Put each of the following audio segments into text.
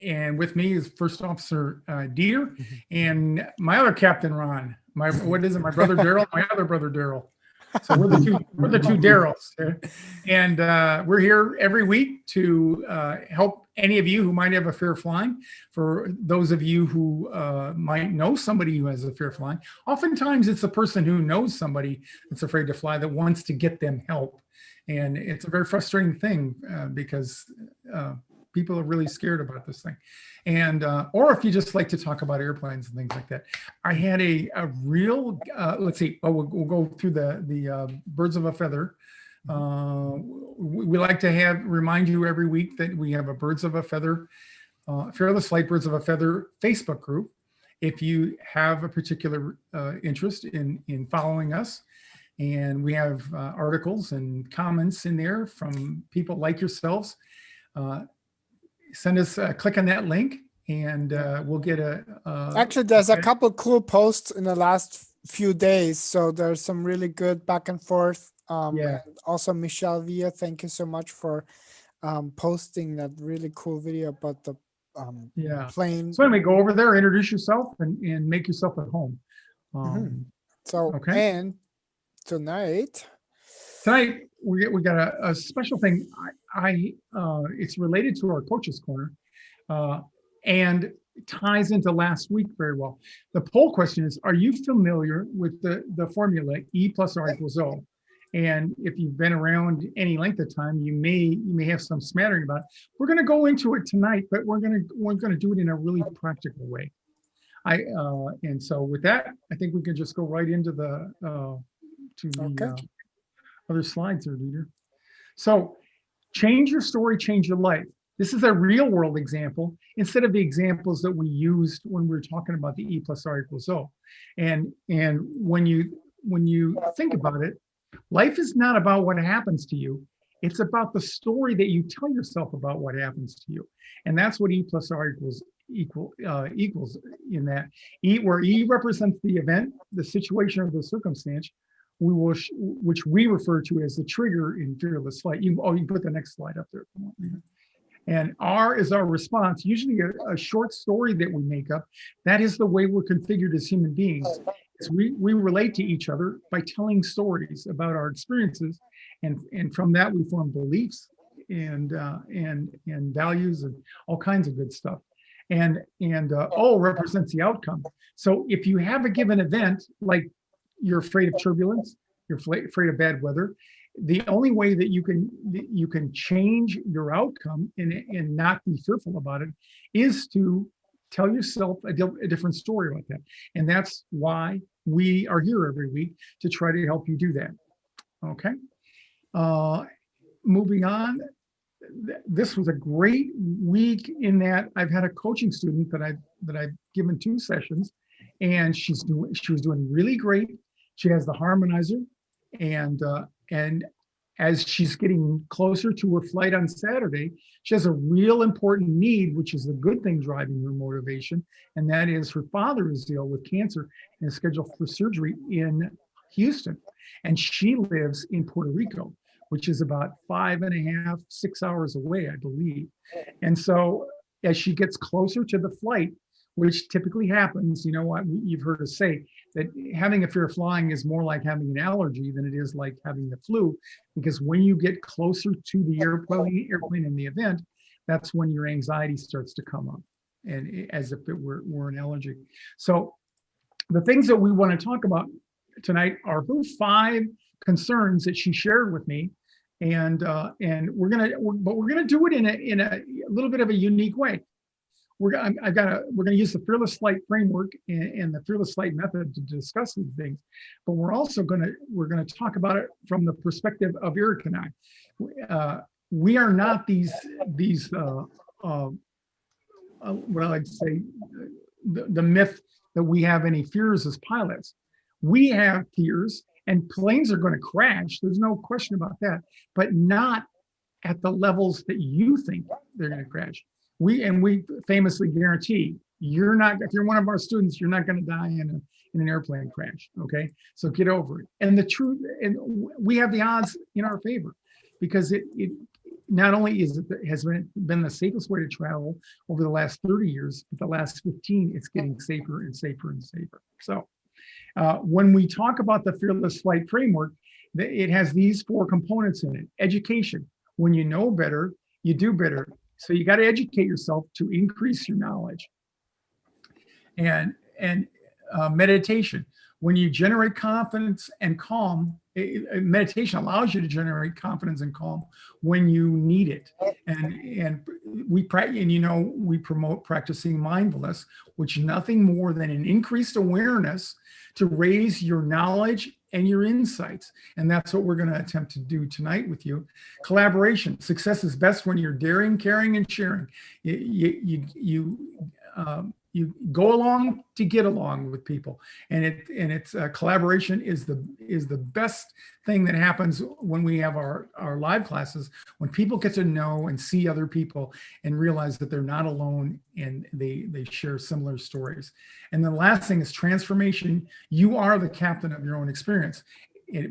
and with me is First Officer Dieter, and my other Captain Ron. My brother Daryl, my other brother Daryl. So we're the two Daryls, and we're here every week to help any of you who might have a fear of flying. For those of you who might know somebody who has a fear of flying, oftentimes it's the person who knows somebody that's afraid to fly that wants to get them help, and it's a very frustrating thing because people are really scared about this thing. And or if you just like to talk about airplanes and things like that. I had a real let's see, we'll go through the birds of a feather. We like to remind you every week that we have a birds of a feather, Fearless Flight Birds of a Feather Facebook group. If you have a particular interest in following us, and we have articles and comments in there from people like yourselves. Send us, click on that link, and we'll get Actually, there's a couple cool posts in the last few days, so there's some really good back and forth. And also, Michelle Villa, thank you so much for posting that really cool video about the plane. So anyway, go over there, introduce yourself, and make yourself at home. So and tonight we got a special thing. It's related to our Coaches Corner, and ties into last week very well. The poll question is: are you familiar with the formula E+R=O? And if you've been around any length of time, you may have some smattering about it. We're going to go into it tonight, but we're going to do it in a really practical way. And so with that, I think we can just go right into the other slides there, Leader. So change your story, change your life. This is a real world example instead of the examples that we used when we were talking about the E+R=O. And when you think about it, life is not about what happens to you. It's about the story that you tell yourself about what happens to you. And that's what E+R equals in that. Where E represents the event, the situation, or the circumstance, which we refer to as the trigger in Fearless Flight. You can put the next slide up there. And R is our response, usually a short story that we make up. That is the way we're configured as human beings. We relate to each other by telling stories about our experiences, and from that we form beliefs and values and all kinds of good stuff. And O represents the outcome. So if you have a given event, like you're afraid of turbulence, you're afraid of bad weather, the only way that you can change your outcome and not be fearful about it is to tell yourself a different story about that. And that's why we are here every week, to try to help you do that. Okay. Moving on. This was a great week in that I've had a coaching student that I've given 2 sessions, and she was doing really great. She has the harmonizer, and as she's getting closer to her flight on Saturday, she has a real important need, which is the good thing driving her motivation, and that is her father is ill with cancer and is scheduled for surgery in Houston, and she lives in Puerto Rico, which is about 5.5, 6 hours away, I believe. And so as she gets closer to the flight, which typically happens, you know what, you've heard us say that having a fear of flying is more like having an allergy than it is like having the flu, because when you get closer to the airplane in the event, that's when your anxiety starts to come up, and as if it were an allergy. So the things that we want to talk about tonight are her 5 concerns that she shared with me, and we're gonna do it in a little bit of a unique way. We're gonna use the Fearless Flight framework and the Fearless Flight method to discuss these things, but we're also gonna talk about it from the perspective of Eric and I. We are not these what I like to say, the myth that we have any fears as pilots. We have fears, and planes are going to crash. There's no question about that, but not at the levels that you think they're going to crash. We famously guarantee you're not, if you're one of our students, you're not going to die in an airplane crash. Okay, so get over it. And the truth, and we have the odds in our favor, because not only has been the safest way to travel over the last 30 years, but the last 15, it's getting safer and safer and safer. So when we talk about the Fearless Flight framework, it has these 4 components in it. Education. When you know better, you do better. So you got to educate yourself to increase your knowledge. And meditation. When you generate confidence and calm, meditation allows you to generate confidence and calm when you need it. And we promote practicing mindfulness, which is nothing more than an increased awareness to raise your knowledge and your insights. And that's what we're going to attempt to do tonight with you. Collaboration. Success is best when you're daring, caring, and sharing. You go along to get along with people, and it's collaboration is the best thing that happens when we have our live classes, when people get to know and see other people and realize that they're not alone and they share similar stories. And the last thing is transformation. You are the captain of your own experience.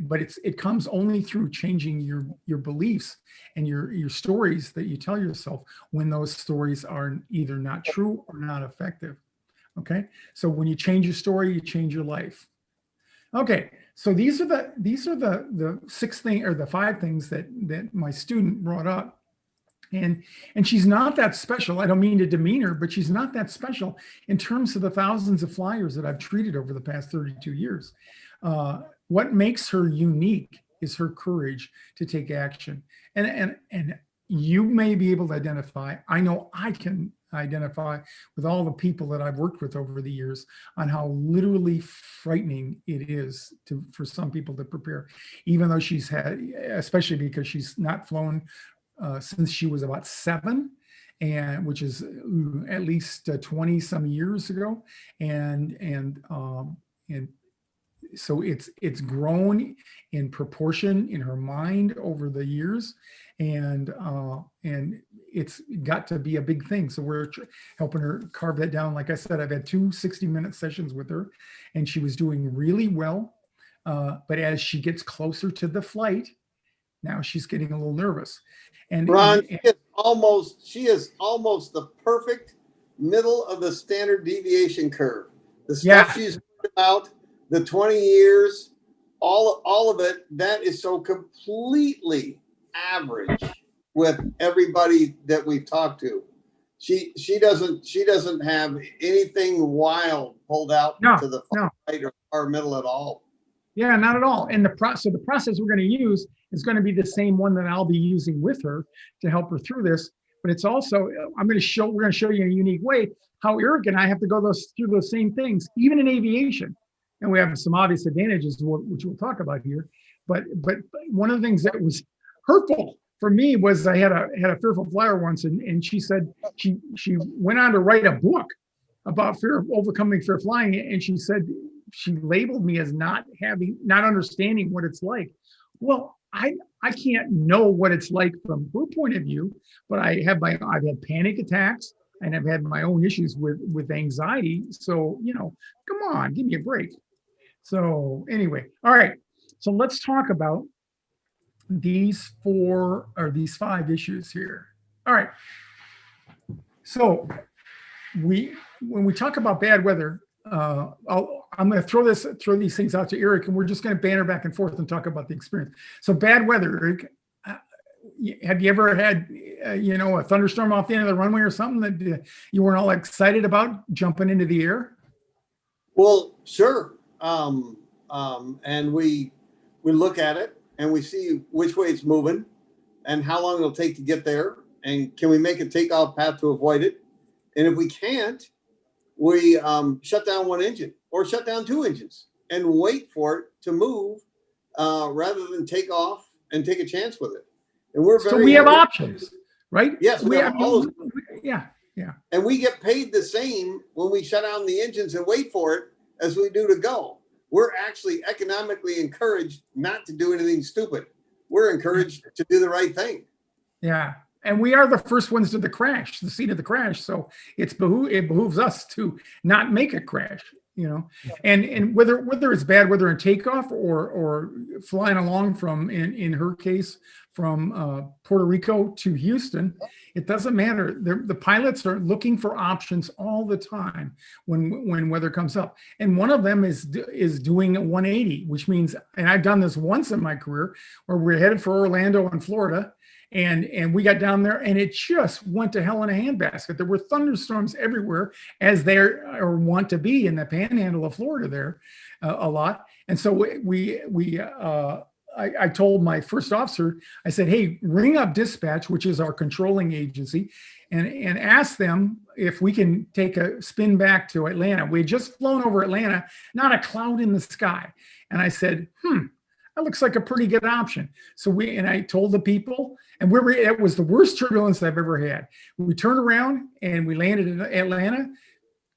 But it comes only through changing your beliefs and your stories that you tell yourself when those stories are either not true or not effective. Okay, so when you change your story, you change your life. Okay, so these are the 6 things or the 5 things that my student brought up. And she's not that special. I don't mean to demean her, but she's not that special in terms of the thousands of flyers that I've treated over the past 32 years. What makes her unique is her courage to take action. And you may be able to identify, I know I can identify with all the people that I've worked with over the years on how literally frightening it is for some people to prepare, even though she's had, especially because she's not flown since she was about 7, and which is at least 20 some years ago. And so it's grown in proportion in her mind over the years, and it's got to be a big thing. So we're helping her carve that down. Like I said, I've had 2 60-minute sessions with her, and she was doing really well. But as she gets closer to the flight, now she's getting a little nervous. And Ron, she is almost the perfect middle of the standard deviation curve. The stuff she's about, the 20 years, all of it, that is so completely average with everybody that we've talked to. She doesn't have anything wild pulled out to the flight or middle at all. Yeah, not at all. And the process we're going to use is going to be the same one that I'll be using with her to help her through this. But it's also, we're going to show you in a unique way how Eric and I have to go through those same things, even in aviation. And we have some obvious advantages, which we'll talk about here. But one of the things that was hurtful for me was I had a fearful flyer once, and she said she went on to write a book about overcoming fear flying, and she said she labeled me as not understanding what it's like. Well, I can't know what it's like from her point of view, but I've had panic attacks and I've had my own issues with anxiety. So, come on, give me a break. So anyway, all right. So let's talk about these 5 issues here. All right. So when we talk about bad weather, I'm going to throw these things out to Eric, and we're just going to banter back and forth and talk about the experience. So bad weather, Eric, have you ever had, a thunderstorm off the end of the runway or something that you weren't all excited about jumping into the air? Well, sure. And we look at it and we see which way it's moving and how long it'll take to get there. And can we make a takeoff path to avoid it? And if we can't, we shut down one engine or shut down 2 engines and wait for it to move rather than take off and take a chance with it. And so we have options, right? Yes, we have all those. Yeah. And we get paid the same when we shut down the engines and wait for it as we do to go. We're actually economically encouraged not to do anything stupid. We're encouraged to do the right thing. Yeah. And we are the first ones to the scene of the crash. So it behooves us to not make a crash. you know, and whether it's bad weather in takeoff or flying along from, in her case, from Puerto Rico to Houston, it doesn't matter. The pilots are looking for options all the time when weather comes up. And one of them is doing a 180, which means, and I've done this once in my career, where we're headed for Orlando in Florida. And we got down there and it just went to hell in a handbasket. There were thunderstorms everywhere, as there or want to be in the panhandle of Florida there a lot. And so I told my first officer, I said, hey, ring up dispatch, which is our controlling agency, and ask them if we can take a spin back to Atlanta. We had just flown over Atlanta, not a cloud in the sky. And I said, that looks like a pretty good option. So I told the people, and it was the worst turbulence I've ever had. We turned around and we landed in Atlanta,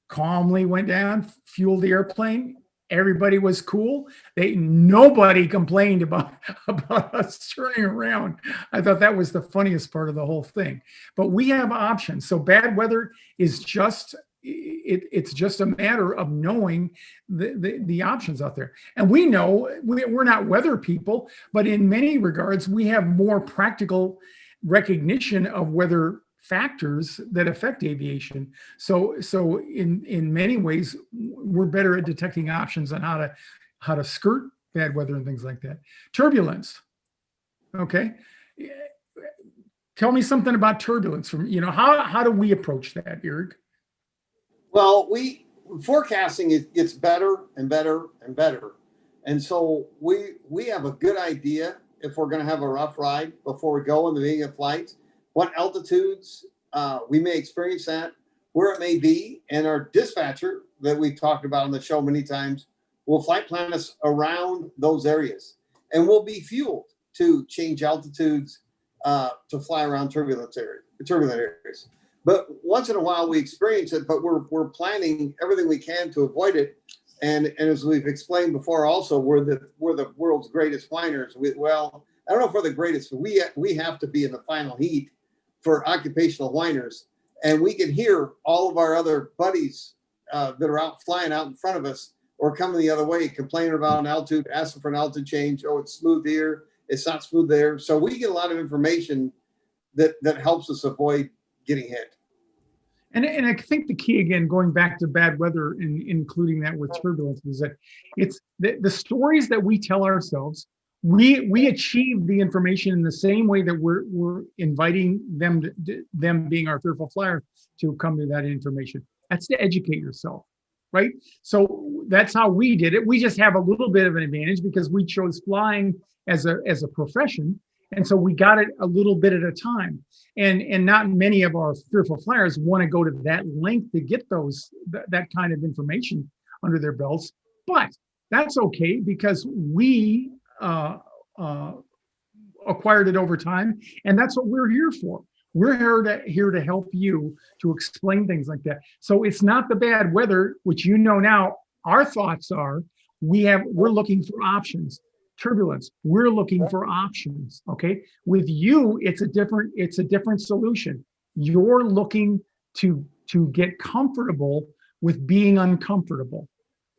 calmly went down, fueled the airplane. Everybody was cool. Nobody complained about us turning around. I thought that was the funniest part of the whole thing. But we have options. So bad weather is just, it's just a matter of knowing the options out there. And we know we're not weather people, but in many regards, we have more practical recognition of weather factors that affect aviation. So in many ways, we're better at detecting options on how to skirt bad weather and things like that. Turbulence. Okay. Tell me something about turbulence from, how do we approach that, Eric? Well, forecasting gets better and better and better. And so we have a good idea if we're going to have a rough ride before we go in the beginning of flight, what altitudes we may experience that, where it may be. And our dispatcher that we've talked about on the show many times will flight plan us around those areas. And we'll be fueled to change altitudes to fly around turbulent areas. But once in a while we experience it, but we're planning everything we can to avoid it. And as we've explained before, also we're the world's greatest whiners. Well, I don't know if we're the greatest, but we have to be in the final heat for occupational whiners. And we can hear all of our other buddies that are out flying out in front of us or coming the other way, complaining about an altitude, asking for an altitude change. Oh, it's smooth here, it's not smooth there. So we get a lot of information that helps us avoid getting hit. And I think the key, again, going back to bad weather and including that with turbulence, is that it's the stories that we tell ourselves. We achieve the information in the same way that we're inviting them being our fearful flyers to come to that information. That's to educate yourself, right? So that's how we did it. We just have a little bit of an advantage because we chose flying as a profession. And so we got it a little bit at a time. And not many of our fearful flyers want to go to that length to get that kind of information under their belts. But that's okay because we acquired it over time. And that's what we're here for. We're here to help you to explain things like that. So it's not the bad weather, which now. Our thoughts are we're looking for options. Turbulence, we're looking for options. Okay, with you, it's a different solution. You're looking to get comfortable with being uncomfortable.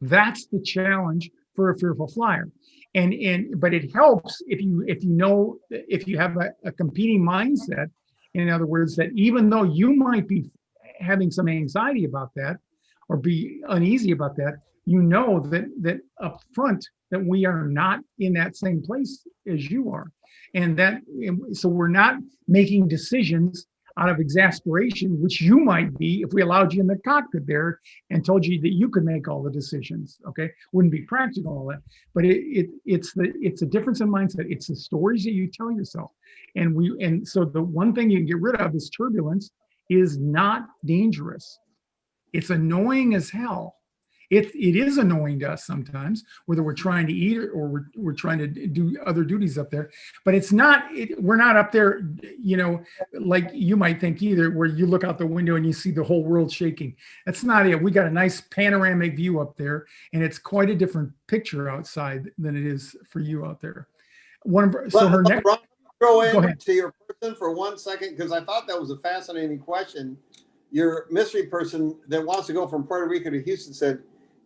That's the challenge for a fearful flyer. But it helps if you have a competing mindset. In other words, that even though you might be having some anxiety about that or be uneasy about that, that up front that we are not in that same place as you are. So we're not making decisions out of exasperation, which you might be if we allowed you in the cockpit there and told you that you could make all the decisions. Okay, wouldn't be practical, all that, but it's a difference in mindset. It's the stories that you tell yourself, and so the one thing you can get rid of is turbulence. Is not dangerous. It's annoying as hell. It is annoying to us sometimes, whether we're trying to eat or we're trying to do other duties up there. But it's not. We're not up there, like you might think either, where you look out the window and you see the whole world shaking. That's not it. We got a nice panoramic view up there, and it's quite a different picture outside than it is for you out there. Throw in to your person for 1 second because I thought that was a fascinating question. Your mystery person that wants to go from Puerto Rico to Houston said,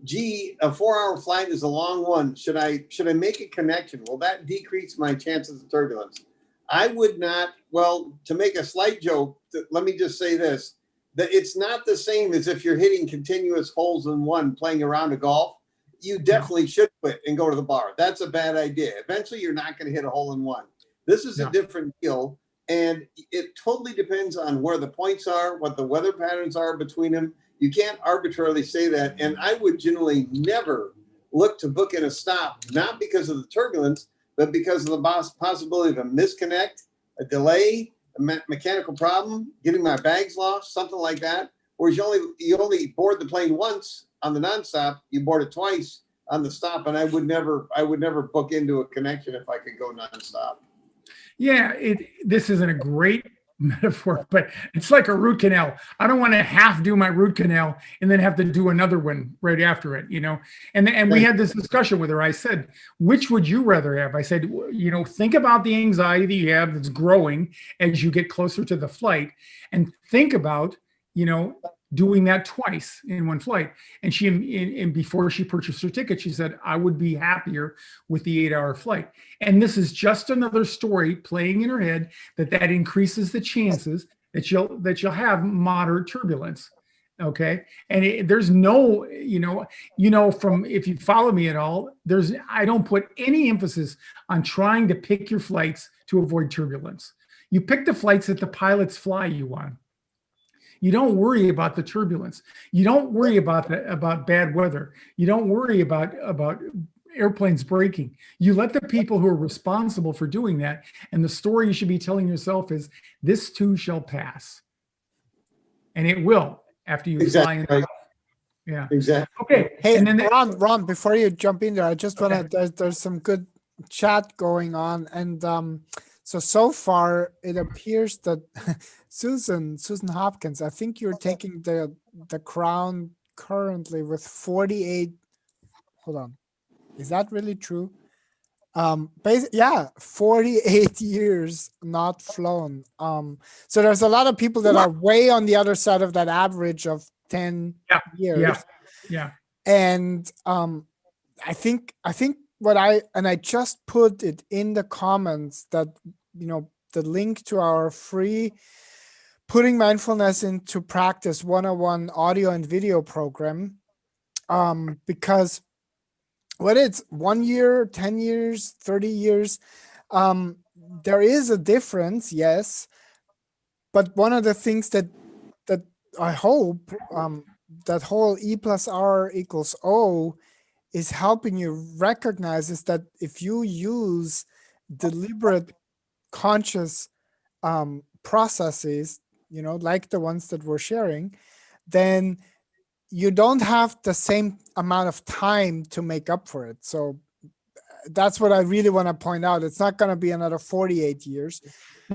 gee, a 4-hour flight is a long one. Should I make a connection? Will that decrease my chances of turbulence? I would not. Well, to make a slight joke, let me just say this, that it's not the same as if you're hitting continuous holes in one playing around a golf. You definitely should quit and go to the bar. That's a bad idea. Eventually, you're not going to hit a hole in one. This is a different deal. And it totally depends on where the points are, what the weather patterns are between them. You can't arbitrarily say that. And I would generally never look to book in a stop, not because of the turbulence, but because of the possibility of a misconnect, a delay, a mechanical problem, getting my bags lost, something like that. Whereas you only board the plane once on the nonstop, you board it twice on the stop. And I would never book into a connection if I could go nonstop. Yeah, this isn't a great metaphor, but it's like a root canal. I don't want to half do my root canal and then have to do another one right after it, you know? And we had this discussion with her. I said, which would you rather have? I said, you know, think about the anxiety you have that's growing as you get closer to the flight, and think about, you know, doing that twice in one flight. And and before she purchased her ticket, she said, I would be happier with the 8-hour flight. And this is just another story playing in her head that increases the chances that you'll have moderate turbulence. Okay. And there's no, from, if you follow me at all, I don't put any emphasis on trying to pick your flights to avoid turbulence. You pick the flights that the pilots fly you on. You don't worry about the turbulence. You don't worry about bad weather. You don't worry about airplanes breaking. You let the people who are responsible for doing that. And the story you should be telling yourself is, this too shall pass. And it will after you fly in. Right. Yeah. Exactly. Okay. Hey, and then Ron, before you jump in there, I just want to, there's some good chat going on. And so far it appears that Susan Hopkins, I think you're taking the crown currently with 48. Hold on. Is that really true? 48 years not flown. So there's a lot of people that are way on the other side of that average of 10 years. Yeah. And I think I just put it in the comments that, the link to our free Putting Mindfulness into Practice 101 audio and video program, because whether it's 1 year, 10 years, 30 years, there is a difference, yes. But one of the things that I hope that whole E+R equals O is helping you recognize is that if you use deliberate, conscious processes, like the ones that we're sharing, then you don't have the same amount of time to make up for it. So that's what I really want to point out. It's not going to be another 48 years.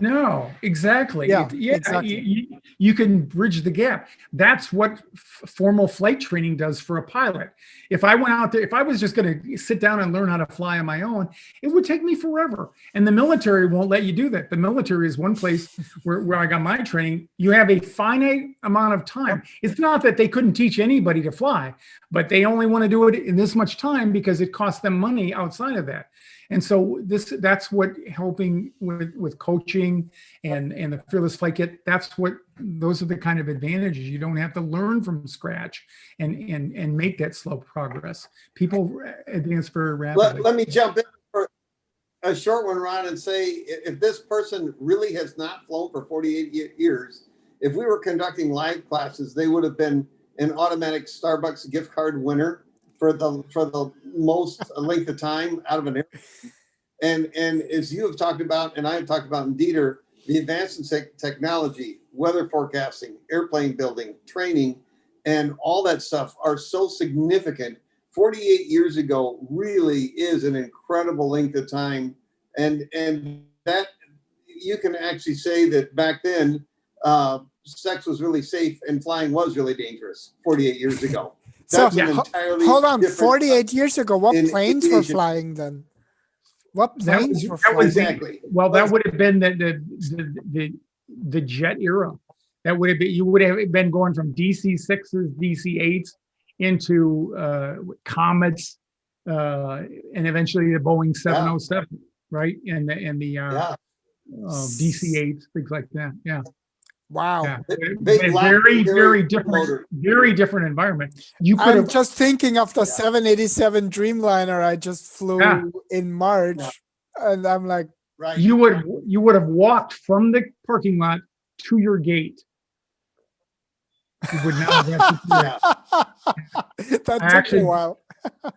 No, exactly. Yeah, exactly. You can bridge the gap. That's what formal flight training does for a pilot. If I went out there, if I was just going to sit down and learn how to fly on my own, it would take me forever. And the military won't let you do that. The military is one place where I got my training. You have a finite amount of time. It's not that they couldn't teach anybody to fly, but they only want to do it in this much time because it costs them money outside of that. And so that's what helping with coaching and the Fearless Flight Kit, those are the kind of advantages. You don't have to learn from scratch and make that slow progress. People advance very rapidly. Let me jump in for a short one, Ron, and say, if this person really has not flown for 48 years, if we were conducting live classes, they would have been an automatic Starbucks gift card winner for the most length of time out of an airplane. And as you have talked about, and I have talked about in Dieter, the advances in technology, weather forecasting, airplane building, training, and all that stuff are so significant. 48 years ago really is an incredible length of time. And that you can actually say that back then, sex was really safe and flying was really dangerous 48 years ago. That's an entirely hold on, 48 years ago, what planes were flying then? What planes were flying? Exactly. Well, that would have been the jet era. That would have been, you would have been going from DC-6s, DC-8s into comets, and eventually the Boeing 707, right? And the DC-8, things like that. Yeah. Wow. Yeah. Big Very different environment. You could I'm have just thinking of the 787 Dreamliner I just flew in March, and I'm like, right. you would have walked from the parking lot to your gate. You would not have had to that took a while.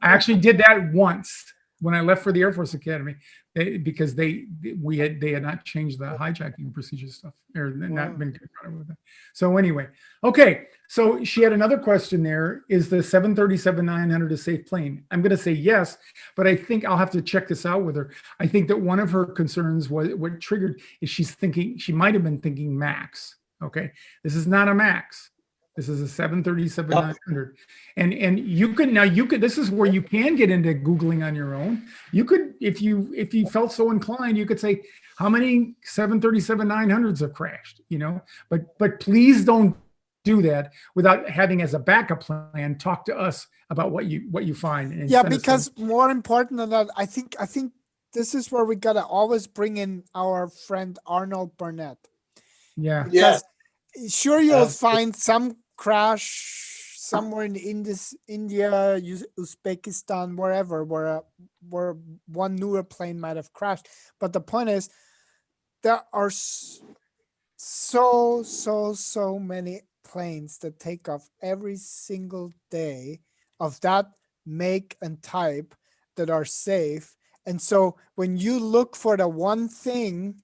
I actually did that once when I left for the Air Force Academy, because they had not changed the hijacking procedure stuff, or not been confronted with it. So anyway, okay. So she had another question there. Is the 737-900 a safe plane? I'm going to say yes, but I think I'll have to check this out with her. I think that one of her concerns was what triggered is she might have been thinking MAX. Okay. This is not a MAX. This is a 737-900. And you could, this is where you can get into Googling on your own. You could, if you felt so inclined, you could say, how many 737-900s have crashed, but please don't do that without having as a backup plan, talk to us about what you find. And yeah, because more important than that, I think this is where we got to always bring in our friend Arnold Burnett. Yeah. Because sure, you'll find some crash somewhere in India, Uzbekistan, wherever, where one newer plane might have crashed. But the point is, there are so many planes that take off every single day of that make and type that are safe. And so when you look for the one thing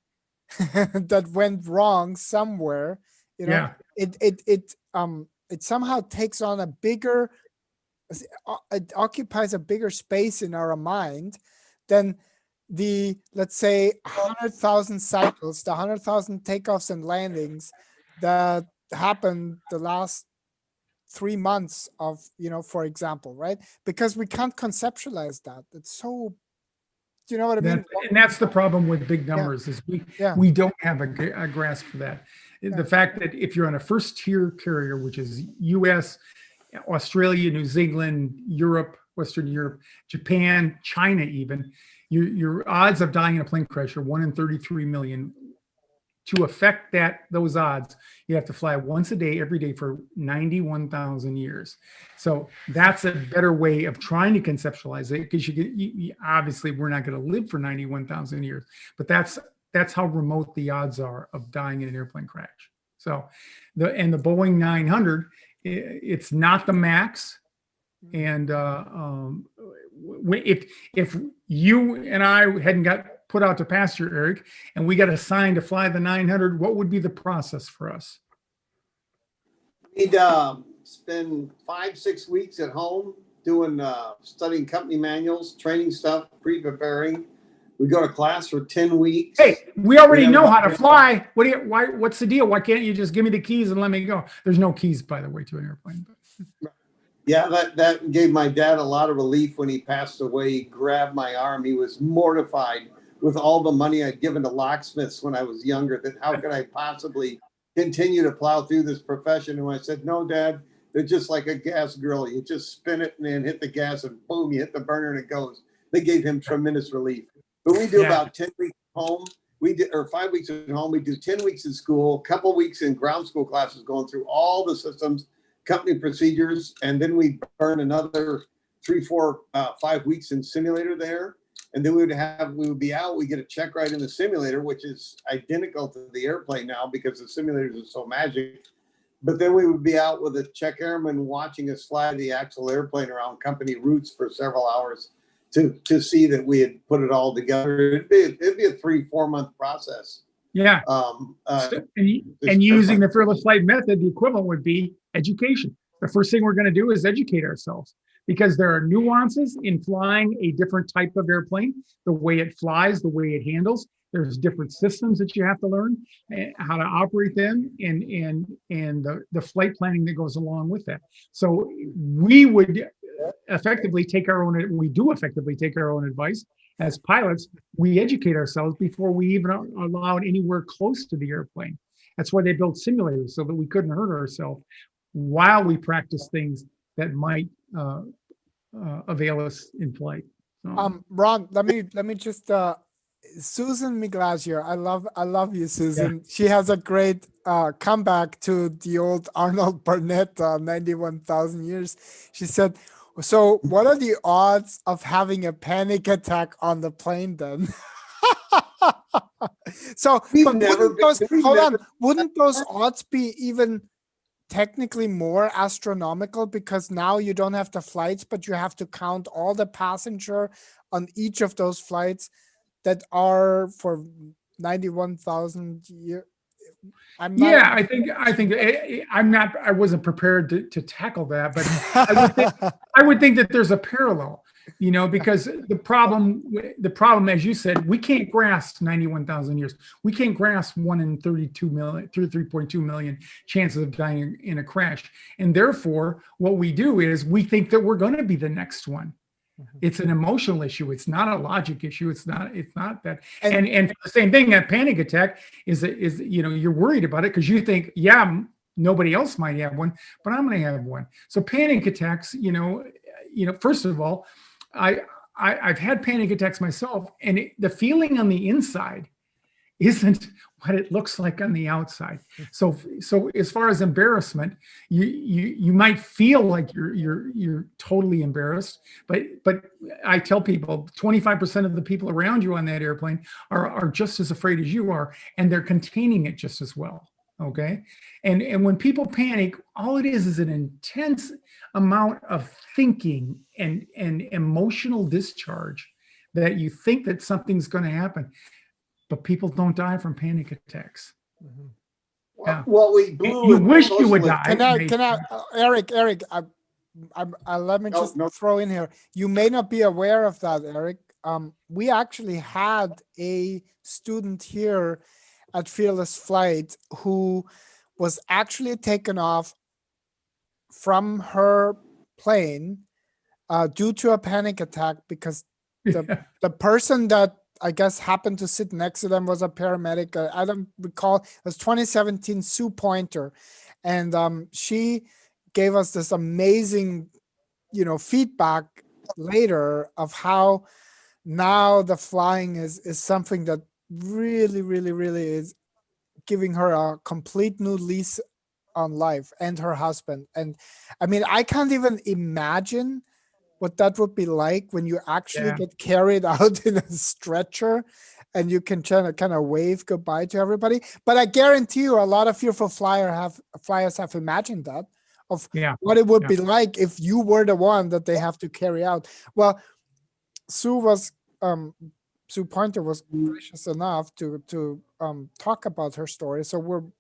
that went wrong somewhere, it somehow takes on it occupies a bigger space in our mind than the, let's say, 100,000 cycles, the 100,000 takeoffs and landings that happened the last 3 months of, for example, right? Because we can't conceptualize that. It's so, do you know what I mean? And that's the problem with big numbers is we don't have a grasp for that. The fact that if you're on a first tier carrier, which is US, Australia, New Zealand, Europe, Western Europe, Japan, China, even, your odds of dying in a plane crash are 1 in 33 million. To affect those odds, you have to fly once a day, every day for 91,000 years. So that's a better way of trying to conceptualize it, because you obviously we're not going to live for 91,000 years, but that's how remote the odds are of dying in an airplane crash. So the Boeing 900, it's not the MAX. And if you and I hadn't got put out to pasture, Eric, and we got assigned to fly the 900, what would be the process for us? We'd spend 5-6 weeks at home doing studying company manuals, training stuff, pre-preparing. We go to class for 10 weeks. Hey, we already know how to fly. What's the deal? Why can't you just give me the keys and let me go? There's no keys, by the way, to an airplane. Yeah, that gave my dad a lot of relief when he passed away. He grabbed my arm. He was mortified with all the money I'd given to locksmiths when I was younger, that how could I possibly continue to plow through this profession? And I said, no, Dad, they're just like a gas grill. You just spin it and then hit the gas and boom, you hit the burner and it goes. They gave him tremendous relief. But we do about 10 weeks at home. Or 5 weeks at home. We do 10 weeks in school, a couple weeks in ground school classes, going through all the systems, company procedures, and then we burn another 3, 4, 5 weeks in simulator there. And then we would be out, we get a check ride in the simulator, which is identical to the airplane now because the simulators are so magic. But then we would be out with a check airman watching us fly the actual airplane around company routes for several hours to see that we had put it all together. It'd be a 3-4 month process. Yeah. And using the Fearless Flight method, the equivalent would be education. The first thing we're going to do is educate ourselves, because there are nuances in flying a different type of airplane, the way it flies, the way it handles. There's different systems that you have to learn how to operate them, and the flight planning that goes along with that. So we would effectively take our own advice. As pilots, we educate ourselves before we even are allowed anywhere close to the airplane. That's why they built simulators, so that we couldn't hurt ourselves while we practice things that might avail us in flight. So, Ron, let me just Susan Miglasier. I love you, Susan. She has a great comeback to the old Arnold Burnett 91,000 years. She said, so what are the odds of having a panic attack on the plane then? So, but wouldn't those odds be even technically more astronomical, because now you don't have the flights, but you have to count all the passenger on each of those flights that are for 91,000 years. I think I wasn't prepared to tackle that, but I would think that there's a parallel, because the problem, as you said, we can't grasp 91,000 years. We can't grasp 1 in 32 million, 3.2 million chances of dying in a crash. And therefore, what we do is we think that we're going to be the next one. It's an emotional issue. It's not a logic issue. It's not that. And the same thing, that panic attack is you're worried about it because you think, nobody else might have one, but I'm going to have one. So panic attacks, first of all, I've had panic attacks myself, and the feeling on the inside isn't what it looks like on the outside. So as far as embarrassment, you might feel like you're totally embarrassed, but I tell people 25% of the people around you on that airplane are just as afraid as you are, and they're containing it just as well. Okay. And when people panic, all it is an intense amount of thinking and emotional discharge that you think that something's going to happen. But people don't die from panic attacks. Well, we blew. You wish you would die. Can I, Eric? Let me just throw in here. You may not be aware of that, Eric. We actually had a student here at Fearless Flight who was actually taken off from her plane due to a panic attack because the person that I guess happened to sit next to them was a paramedic. I don't recall. It was 2017 Sue Pointer. And she gave us this amazing, feedback later of how now the flying is something that really, really, really is giving her a complete new lease on life, and her husband. And I mean, I can't even imagine what that would be like when you actually get carried out in a stretcher and you can kind of wave goodbye to everybody. But I guarantee you a lot of fearful flyers have imagined that of what it would be like if you were the one that they have to carry out. Well, Sue Pointer was gracious enough to talk about her story. So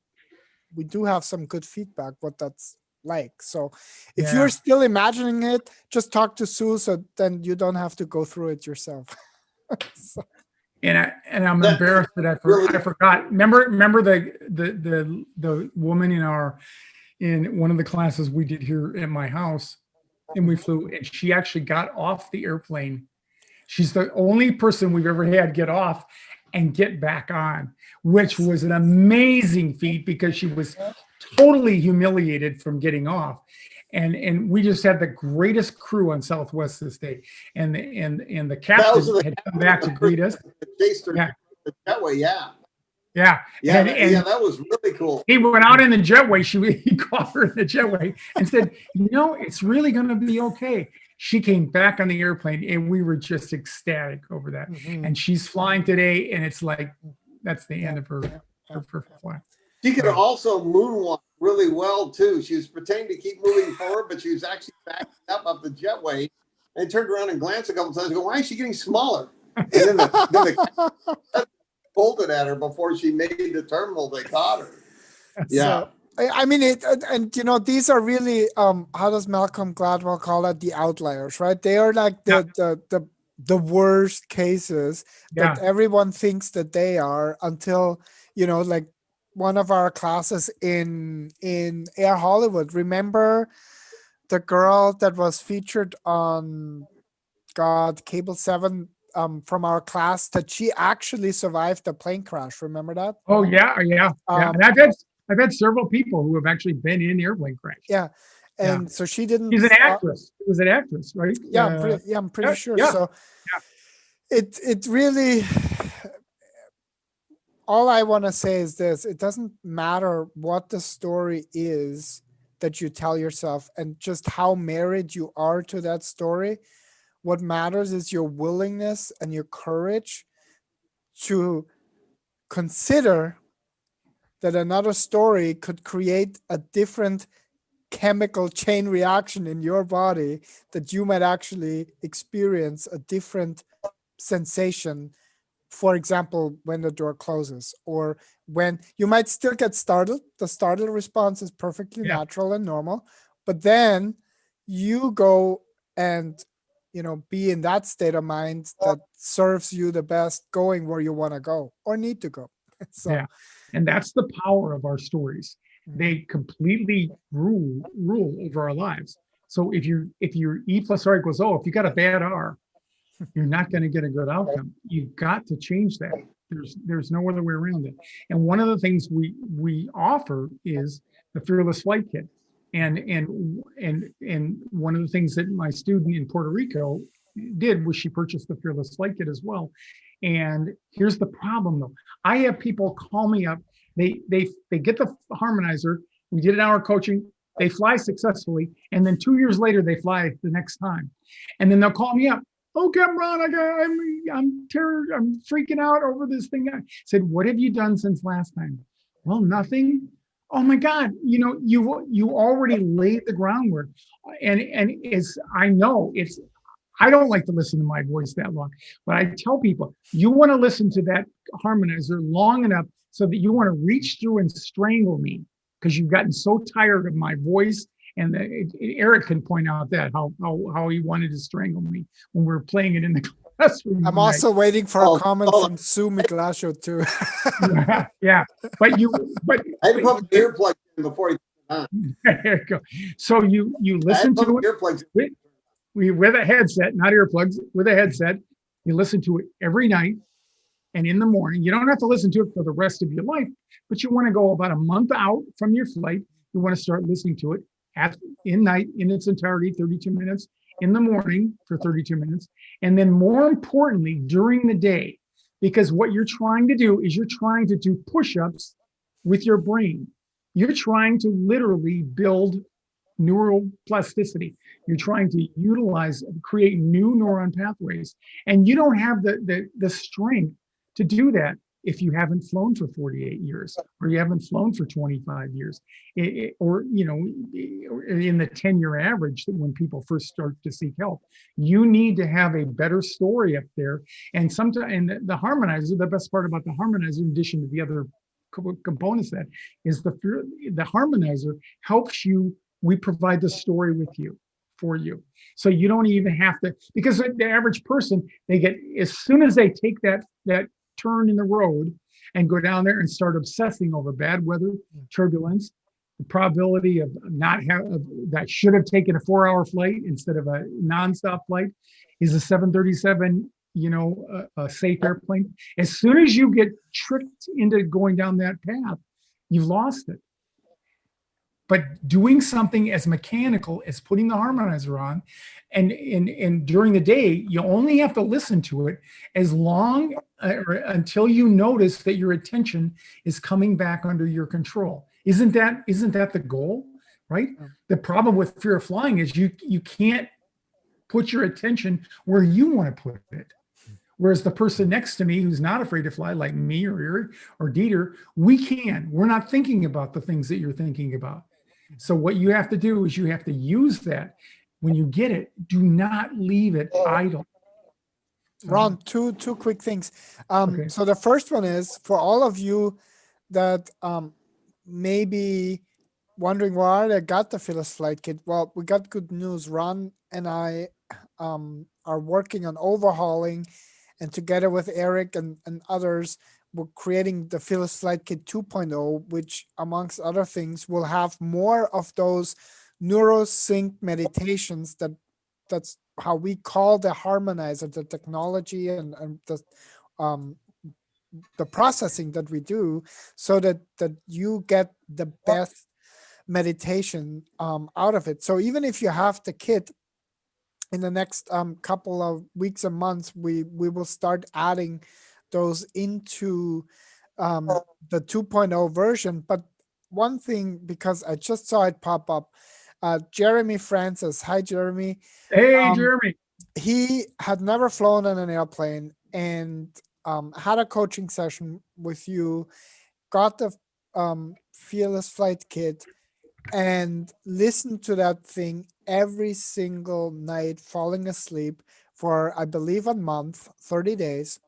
we do have some good feedback what that's like. So if you're still imagining it, just talk to Sue, so then you don't have to go through it yourself. So. And I'm embarrassed that I forgot. Remember the woman in one of the classes we did here at my house, and we flew, and she actually got off the airplane. She's the only person we've ever had get off and get back on, which was an amazing feat because she was totally humiliated from getting off. And we just had the greatest crew on Southwest this day. And the captain had come back to greet us. That way, Yeah. That was really cool. He went out in the jetway. He called her in the jetway and said, it's really going to be okay. She came back on the airplane, and we were just ecstatic over that. And she's flying today, and it's like, that's the end of her perfect flight. She could also moonwalk really well too. She was pretending to keep moving forward, but she was actually backing up the jetway, and turned around and glanced a couple times and go, why is she getting smaller? And then the bolted at her before she made the terminal. They caught her. So, I mean, these are really, how does Malcolm Gladwell call it? The outliers, right? They are like the worst cases that everyone thinks that they are until, like one of our classes in Air Hollywood. Remember the girl that was featured on Cable 7 from our class, that she actually survived the plane crash. Remember that? Oh, yeah. And I've had several people who have actually been in airplane crash. Yeah. And so she didn't. She's an actress. She was an actress, right? Yeah, I'm pretty sure. Yeah. So it really, all I want to say is this: it doesn't matter what the story is that you tell yourself and just how married you are to that story. What matters is your willingness and your courage to consider that another story could create a different chemical chain reaction in your body, that you might actually experience a different sensation. For example, when the door closes, or when you might still get startled. The startled response is perfectly natural and normal, but then you go and, be in that state of mind that serves you the best, going where you want to go or need to go. So, and that's the power of our stories. They completely rule over our lives. So if your E+R equals O, if you got a bad R, you're not going to get a good outcome. You've got to change that. There's no other way around it. And one of the things we offer is the Fearless Flight Kit. And one of the things that my student in Puerto Rico did was she purchased the Fearless Flight Kit as well. And here's the problem though. I have people call me up. They get the harmonizer. We did an hour coaching. They fly successfully, and then 2 years later they fly the next time, and then they'll call me up. Oh, Capt Ron, I'm freaking out over this thing. I said, what have you done since last time? Well, nothing. Oh my God, you already laid the groundwork, and it's I know it's. I don't like to listen to my voice that long, but I tell people, you want to listen to that harmonizer long enough so that you want to reach through and strangle me because you've gotten so tired of my voice. And Eric can point out that how he wanted to strangle me when we were playing it in the classroom. I'm also waiting for a comment from Sue Miglasio too. yeah, but I had to put earplugs in before he turned on. There you go. So you listen to it Earplugs. with a headset, not earplugs, with a headset. You listen to it every night and in the morning. You don't have to listen to it for the rest of your life, but you want to go about a month out from your flight. You want to start listening to it in night in its entirety, 32 minutes, in the morning for 32 minutes, and then more importantly, during the day, because what you're trying to do is you're trying to do push-ups with your brain. You're trying to literally build neural plasticity. You're trying to create new neuron pathways, and you don't have the strength to do that if you haven't flown for 48 years or you haven't flown for 25 years, or in the 10-year average that when people first start to seek help. You need to have a better story up there. And sometimes, the harmonizer, the best part about the harmonizer, in addition to the other components, that is the harmonizer helps you. We provide the story for you. So you don't even have to, because the average person, they get, as soon as they take that turn in the road and go down there and start obsessing over bad weather, turbulence, the probability of that should have taken a 4-hour flight instead of a nonstop flight, is a 737, a safe airplane. As soon as you get tricked into going down that path, you've lost it. But doing something as mechanical as putting the harmonizer on, and during the day, you only have to listen to it as long or until you notice that your attention is coming back under your control. Isn't that the goal, right? The problem with fear of flying is you can't put your attention where you want to put it. Whereas the person next to me who's not afraid to fly, like me or Eric or Dieter, we can. We're not thinking about the things that you're thinking about. So what you have to do is you have to use that. When you get it, do not leave it idle. Ron, two quick things. Okay. So the first one is for all of you that may be wondering why I got the Fearless Flight Kit. Well, we got good news. Ron and I are working on overhauling, and together with Eric and others, we're creating the Fearless Flight Kit 2.0, which amongst other things will have more of those neurosync meditations. That's how we call the harmonizer, the technology and the processing that we do, so that you get the best meditation out of it. So even if you have the kit, in the next couple of weeks and months, we will start adding those into the 2.0 version. But one thing, because I just saw it pop up, Jeremy Francis. Hi, Jeremy. Hey, Jeremy. He had never flown on an airplane and had a coaching session with you, got the FearlessFlight kit, and listened to that thing every single night, falling asleep for, I believe, a month, 30 days.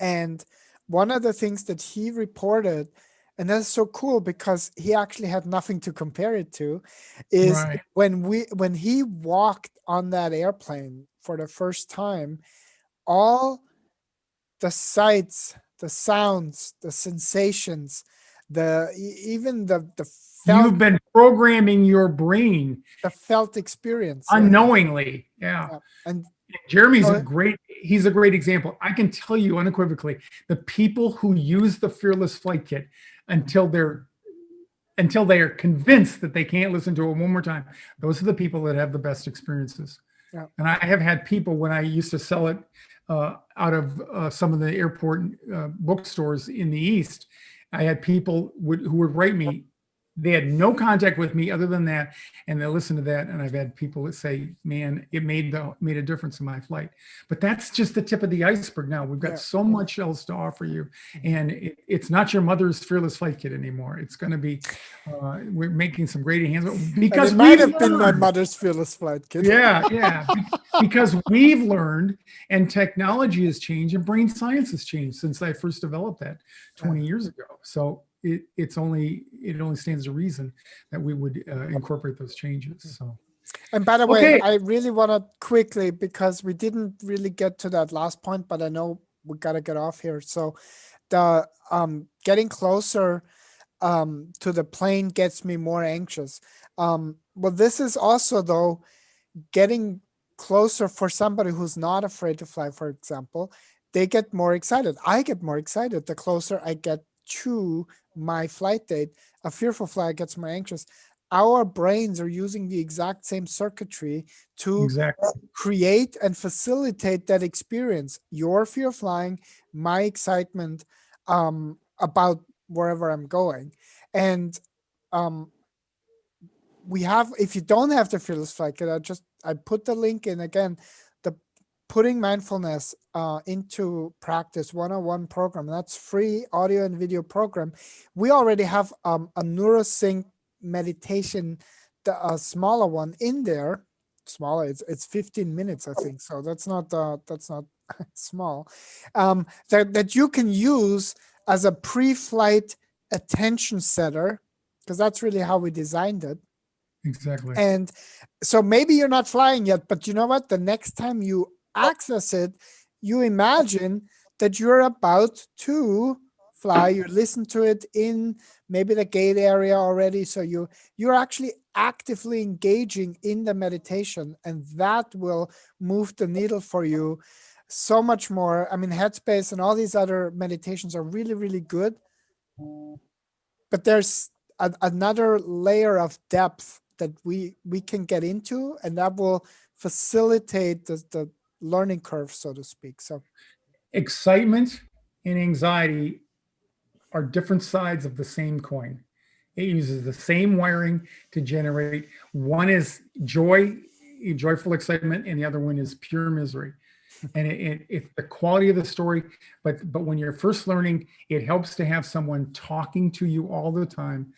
And one of the things that he reported, and that's so cool because he actually had nothing to compare it to, is Right. when he walked on that airplane for the first time, all the sights, the sounds, the sensations, even the felt, You've been programming your brain the felt experience. unknowingly. Yeah. And Jeremy's he's a great example. I can tell you unequivocally, the people who use the Fearless Flight Kit until they are convinced that they can't listen to it one more time, those are the people that have the best experiences. Yeah. And I have had people, when I used to sell it out of some of the airport bookstores in the East, I had people who would write me. They had no contact with me other than that, and they listen to that. And I've had people that say, "Man, it made a difference in my flight." But that's just the tip of the iceberg. Now we've got so much else to offer you, and it's not your mother's Fearless Flight Kit anymore. It's going to be we're making some great enhancements because it might have been my mother's Fearless Flight Kit. Yeah, because we've learned, and technology has changed, and brain science has changed since I first developed that 20 years ago. So it only stands to reason that we would incorporate those changes. So, and by the way, I really want to quickly, because we didn't really get to that last point, but I know we got to get off here. So the getting closer to the plane gets me more anxious. Well, this is also, though, getting closer for somebody who's not afraid to fly, for example. They get more excited. I get more excited the closer I get to my flight date. A fearful flyer gets more anxious. Our brains are using the exact same circuitry to create and facilitate that experience. Your fear of flying, my excitement about wherever I'm going. And we have, if you don't have the Fearless Flight Kit, I put the link in again, the Putting Mindfulness into Practice 101 program. That's free audio and video program. We already have a NeuroSync meditation, a smaller one in there. Smaller, it's 15 minutes, I think. So that's not small. That you can use as a pre-flight attention setter, because that's really how we designed it. Exactly. And so maybe you're not flying yet, but you know what? The next time you access it, you imagine that you're about to fly. You listen to it in maybe the gate area already. So you're actually actively engaging in the meditation, and that will move the needle for you so much more. I mean, Headspace and all these other meditations are really, really good, but there's another layer of depth that we can get into, and that will facilitate the learning curve, so to speak. So excitement and anxiety are different sides of the same coin. It uses the same wiring to generate. One is joyful excitement, and the other one is pure misery. And it's the quality of the story, but when you're first learning, it helps to have someone talking to you all the time.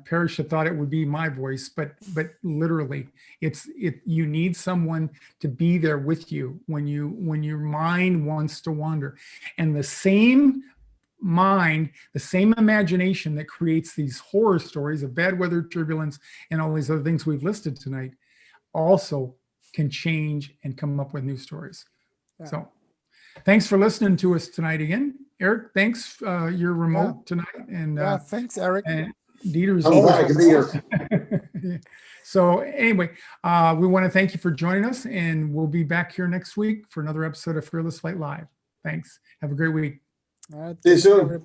Parrish had thought it would be my voice, but literally, you need someone to be there with you when your mind wants to wander, and the same mind, the same imagination that creates these horror stories of bad weather, turbulence, and all these other things we've listed tonight, also can change and come up with new stories. Yeah. So thanks for listening to us tonight again. Eric, thanks. You're remote tonight. And thanks, Eric. And Dieter's I'm glad I could be here. So anyway, we want to thank you for joining us, and we'll be back here next week for another episode of Fearless Flight Live. Thanks. Have a great week. See you soon.